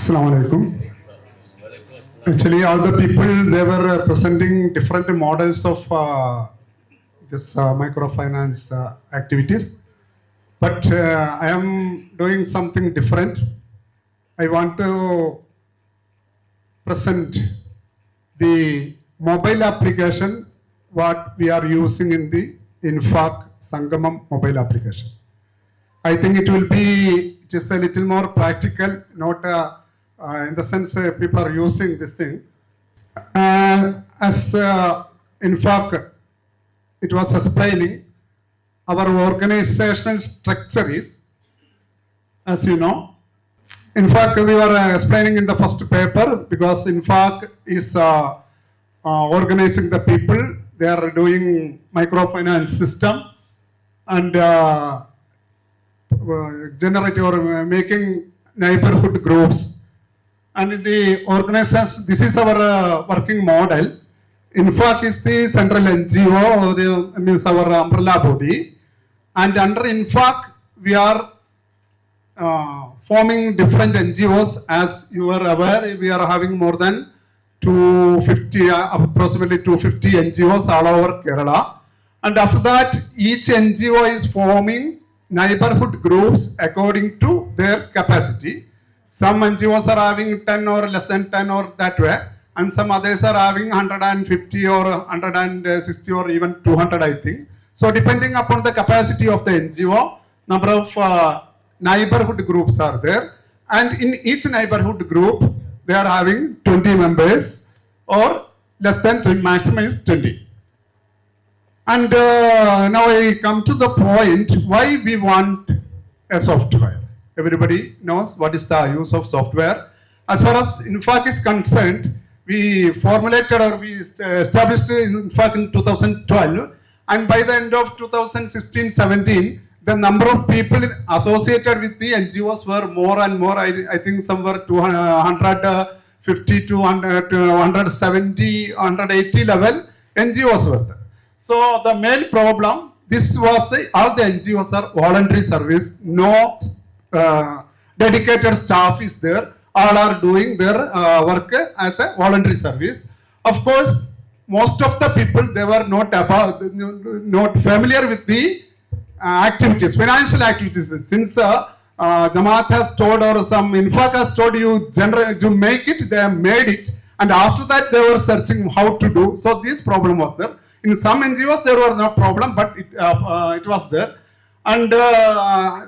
Assalamu alaikum. Actually, all the people, they were presenting different models of this microfinance activities. But I am doing something different. I want to present the mobile application what we are using in the INFACC Sangamam mobile application. I think it will be just a little more practical, not in the sense people are using this thing. As INFACC, it was explaining, our organizational structure is, as you know, in fact, we were explaining in the first paper because INFACC is organizing the people. They are doing microfinance system and generate or making neighborhood groups. And in the organization, this is our working model. INFACC is the central NGO, or the, means our umbrella body. And under INFACC, we are forming different NGOs. As you are aware, we are having more than 250, approximately 250 NGOs all over Kerala. And after that, each NGO is forming neighborhood groups according to their capacity. Some NGOs are having 10 or less than 10 or that way. And some others are having 150 or 160 or even 200, I think. So depending upon the capacity of the NGO, number of neighborhood groups are there. And in each neighborhood group, they are having 20 members or less than 10, maximum is 20. And now I come to the point why we want a software. Everybody knows what is the use of software. As far as INFACC is concerned, we formulated or we established INFACC in 2012. And by the end of 2016-17, the number of people associated with the NGOs were more and more. I think some were 250 to 170, 180 level NGOs were there. So the main problem, this was all the NGOs are voluntary service, no dedicated staff is there. All are doing their work as a voluntary service. Of course, most of the people, they were not familiar with the activities, financial activities. Since Jamaat has told or some INFACC has told you, to make it, they have made it. And after that, they were searching how to do. So this problem was there. In some NGOs, there was no problem, but it was there. And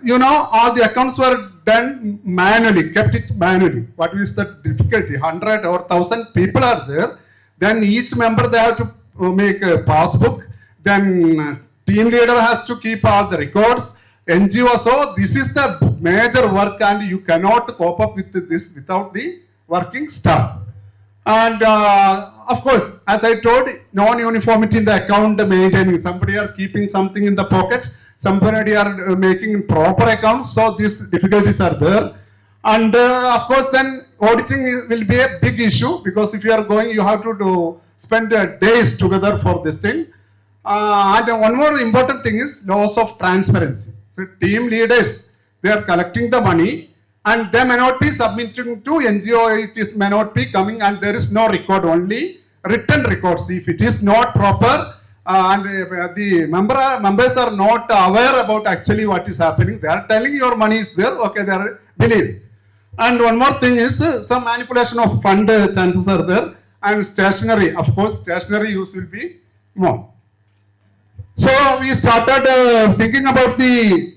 you know, all the accounts were done manually, kept it manually. What is the difficulty? 100 or 1,000 people are there. Then each member, they have to make a passbook. Then team leader has to keep all the records. NGO, so this is the major work and you cannot cope up with this without the working staff. And of course, as I told, non-uniformity in the account maintaining. Somebody are keeping something in the pocket. Somebody are making proper accounts. So these difficulties are there. And of course, then auditing will be a big issue because if you are going, you have to spend days together for this thing. And one more important thing is loss of transparency. So team leaders, they are collecting the money and they may not be submitting to NGO, it may not be coming and there is no record, only written records. If it is not proper and the members are not aware about actually what is happening, they are telling your money is there, okay, they are believed. And one more thing is some manipulation of fund chances are there and stationery, of course, stationery use will be more. So we started thinking about the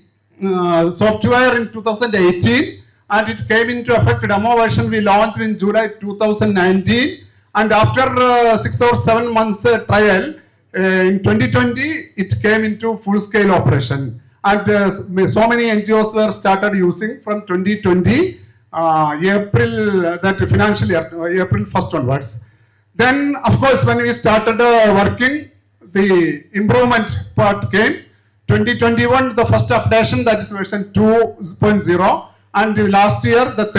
software in 2018 and it came into effect. Demo version we launched in July 2019 and after 6 or 7 months trial in 2020 it came into full-scale operation and so many NGOs were started using from 2020 April, that financial year, April 1st onwards. Then of course when we started working, the improvement part came. 2021, the first updation, that is version 2.0, and the last year, the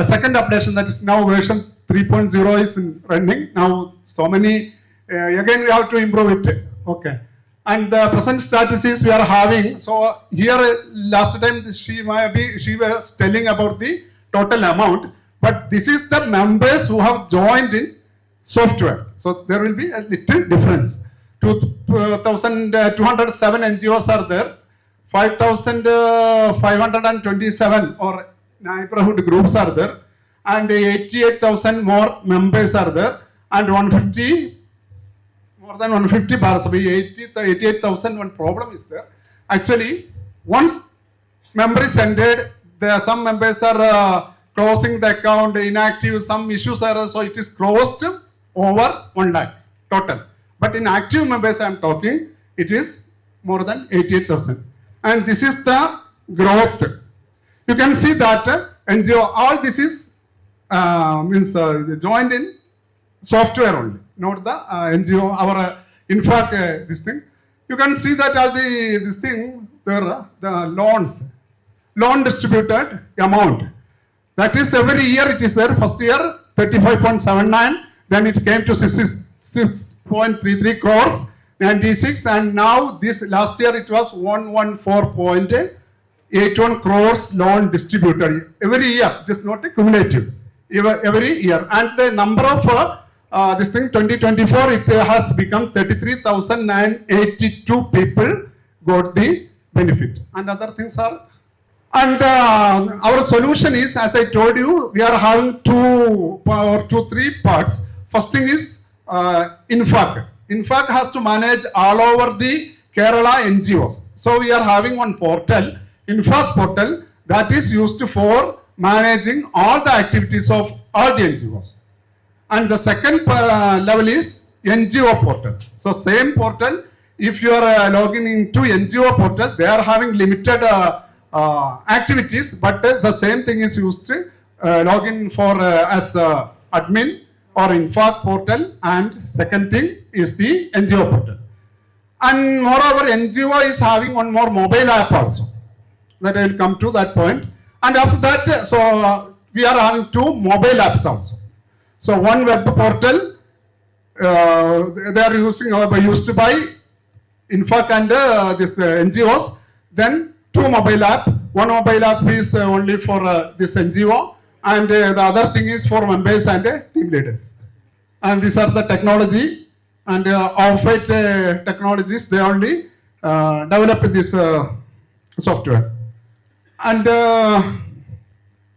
second updation, that is now version 3.0 is running. Now, so many, again, we have to improve it. Okay. And the present strategies we are having. So here, last time, she was telling about the total amount. But this is the members who have joined in software. So there will be a little difference. 2,207 NGOs are there. 5,527 or neighborhood groups are there. And 88,000 more members are there. And 150, more than 150 bars. 88,000, one problem is there. Actually, once member is ended, there are some members are closing the account, inactive, some issues are, so it is closed over 1 lakh total. But in active members I am talking, it is more than 88,000. And this is the growth. You can see that NGO, all this is joined in software only, not the NGO, our INFACC, this thing. You can see that all this thing, there the loan distributed amount. That is every year it is there. First year 35.79, then it came to 6.33 crores, 96, and now this last year it was 114.81 crores loan distributed every year. It is not a cumulative, every year. And the number of this thing 2024 it has become 33,982 people got the benefit, and other things are. And our solution is, as I told you, we are having three parts. First thing is INFACC. INFACC has to manage all over the Kerala NGOs. So we are having one portal, INFACC portal, that is used for managing all the activities of all the NGOs. And the second level is NGO portal. So same portal, if you are logging into NGO portal, they are having limited activities, but the same thing is used to login for as admin or INFACC portal, and second thing is the NGO portal. And moreover, NGO is having one more mobile app also, that I will come to that point. And after that, so we are having 2 mobile apps also. So one web portal, they are used by INFACC and this NGOs. Then 2 mobile app. One mobile app is only for this NGO, and the other thing is for members and team leaders. And these are the technology, and off-it technologies, they only develop this software. And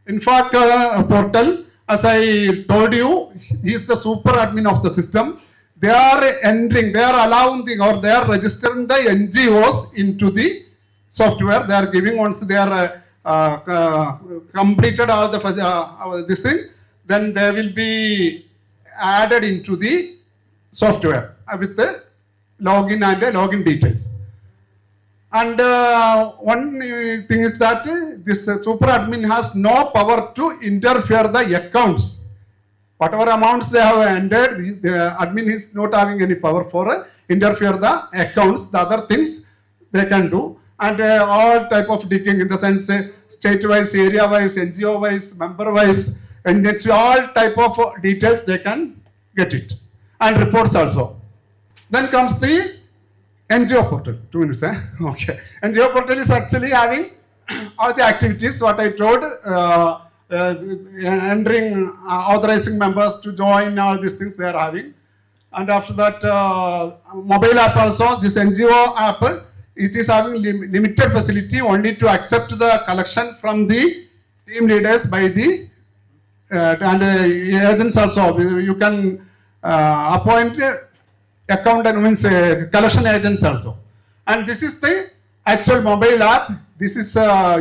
INFACC portal, as I told you, he is the super admin of the system. They are entering, they are allowing or they are registering the NGOs into the software. They are giving, once they are completed all the this thing, then they will be added into the software with the login and login details. And one thing is that this super admin has no power to interfere the accounts. Whatever amounts they have entered, the admin is not having any power for interfere the accounts. The other things they can do. And all type of digging, in the sense state-wise, area-wise, NGO-wise, member-wise, and it's all type of details they can get it. And reports also. Then comes the NGO portal. 2 minutes, eh? Okay. NGO portal is actually having all the activities what I told, entering, authorizing members to join, all these things they are having. And after that, mobile app also, this NGO app, it is having limited facility only to accept the collection from the team leaders by the and agents also. You can appoint accountant, means collection agents also. And this is the actual mobile app. This is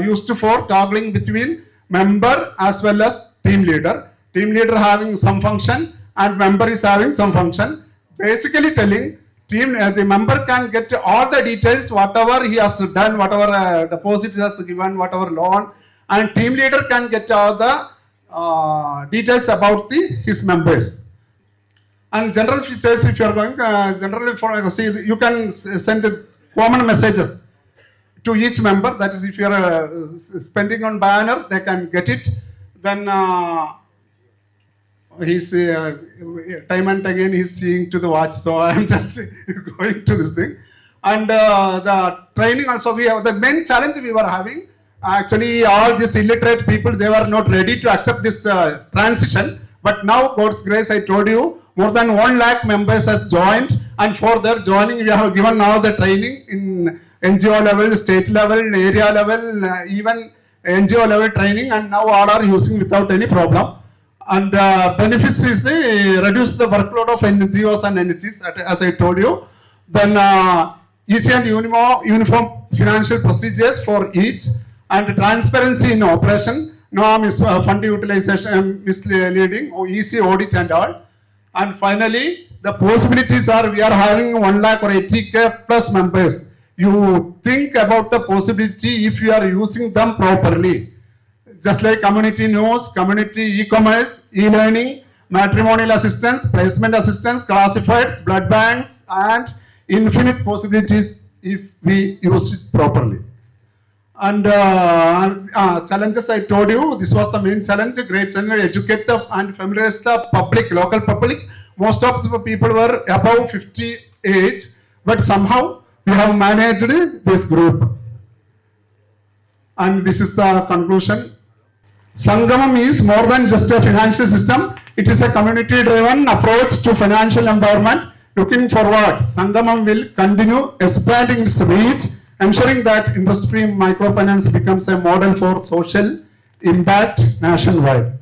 used for toggling between member as well as team leader. Team leader having some function and member is having some function. Basically telling the member can get all the details, whatever he has done, whatever deposit he has given, whatever loan, and team leader can get all the details about his members. And general features, if you are going, generally for, see, you can send common messages to each member. That is, if you are spending on banner, they can get it. Then he's time and again he's seeing to the watch, so I am just going to this thing. And the training also, we have the main challenge we were having, Actually, all these illiterate people, they were not ready to accept this transition. But now, God's grace, I told you, more than 1 lakh members have joined, and for their joining, we have given all the training in NGO level, state level, area level, even NGO level training, and now all are using without any problem. And benefits is reduce the workload of NGOs and NHGs, as I told you. Then easy and uniform financial procedures for each, and transparency in operation, no fund utilization, misleading, or easy audit and all. And finally, the possibilities are, we are having 1 lakh or 80K plus members. You think about the possibility if you are using them properly. Just like community news, community e-commerce, e-learning, matrimonial assistance, placement assistance, classifieds, blood banks, and infinite possibilities if we use it properly. And challenges I told you, this was the main challenge, great challenge, educate and familiarize the public, local public. Most of the people were above 50 age, but somehow we have managed this group. And this is the conclusion. Sangamam is more than just a financial system. It is a community-driven approach to financial empowerment. Looking forward, Sangamam will continue expanding its reach, ensuring that industry microfinance becomes a model for social impact nationwide.